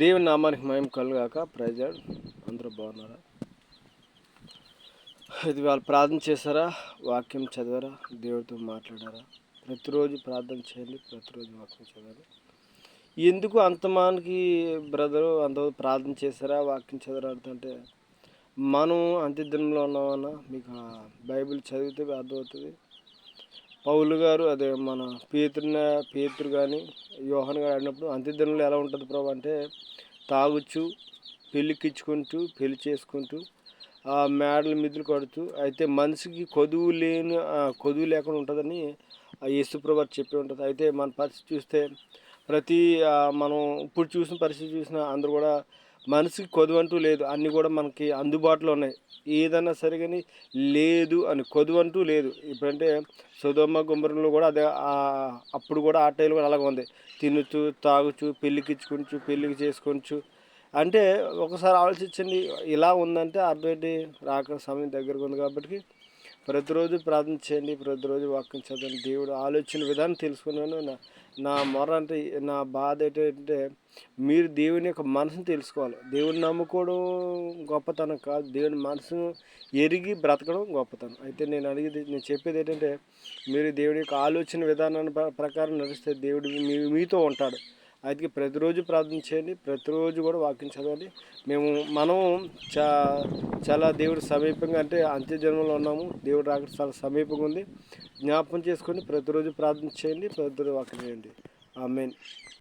దేవుని నామానికి మహిమ కలుగాక. ప్రైజ్ అందరూ బాగున్నారా? ఇది వాళ్ళు ప్రార్థన చేశారా? వాక్యం చదివారా? దేవుడితో మాట్లాడారా? ప్రతిరోజు ప్రార్థన చేయండి, ప్రతిరోజు వాక్యం చదవాలి. ఎందుకు అంతమానికి బ్రదరు అంత ప్రార్థన చేశారా, వాక్యం చదవరా అంటే, మనం అంత్యదినంలో ఉన్నామన్నా మీకు బైబిల్ చదివితే అర్థమవుతుంది. పౌలు గారు అదే మన పేతురు కానీ యోహాను గారు ఆడినప్పుడు అంత్యదినంలో ఎలా ఉంటుంది ప్రభు అంటే, తాగుచు పెళ్ళికిచ్చుకుంటూ పెళ్లి చేసుకుంటూ ఆ మేడల మిద్దులు కడుతూ అయితే మనిషికి కొదువు లేకుండా ఉంటుందని యేసుప్రభు చెప్పి ఉంటుంది. అయితే మన పరిస్థితి చూస్తే మనం ఇప్పుడు చూసిన పరిస్థితి చూసిన అందరూ కూడా మనిషికి కొదువు అంటూ లేదు, అన్నీ కూడా మనకి అందుబాటులో ఉన్నాయి. ఏదన్నా సరే కానీ లేదు అని కొదువు అంటూ లేదు. ఇప్పుడంటే సొదొమ గుమ్మరంలో కూడా అదే అప్పుడు కూడా ఆ టైంలో కూడా అలాగ ఉంది. తినుచు తాగుచు పెళ్ళికిచ్చుకుంటూ పెళ్ళికి చేసుకొచ్చు అంటే ఒకసారి ఆలోచించండి. ఇలా ఉందంటే అర్థం ఏంటి? రాక సమయం దగ్గరకు ఉంది కాబట్టి ప్రతిరోజు ప్రార్థన చేయండి, ప్రతిరోజు వాక్యం చదవండి. దేవుడు ఆలోచన విధానం తెలుసుకున్నాను. నా మొర అంటే నా బాధ ఏంటంటే మీరు దేవుని యొక్క మనసును తెలుసుకోవాలి. దేవుని నమ్ముకోవడం గొప్పతనం కాదు, దేవుని మనసును ఎరిగి బ్రతకడం గొప్పతనం. అయితే నేను చెప్పేది ఏంటంటే, మీరు దేవుని యొక్క ఆలోచన విధానాన్ని ప్రకారం నడిస్తే దేవుడు మీతో ఉంటాడు. అయితే ప్రతిరోజు ప్రార్థన చేయండి, ప్రతిరోజు కూడా వాక్యం చదవండి. మనం చాలా దేవుడు సమీపంగా అంటే అంత్యజన్మలో ఉన్నాము. దేవుడు రాక చాలా సమీపంగా ఉంది. జ్ఞాపకం చేసుకొని ప్రతిరోజు ప్రార్థన చేయండి, ప్రతిరోజు వాక్యం చేయండి. ఆమేన్.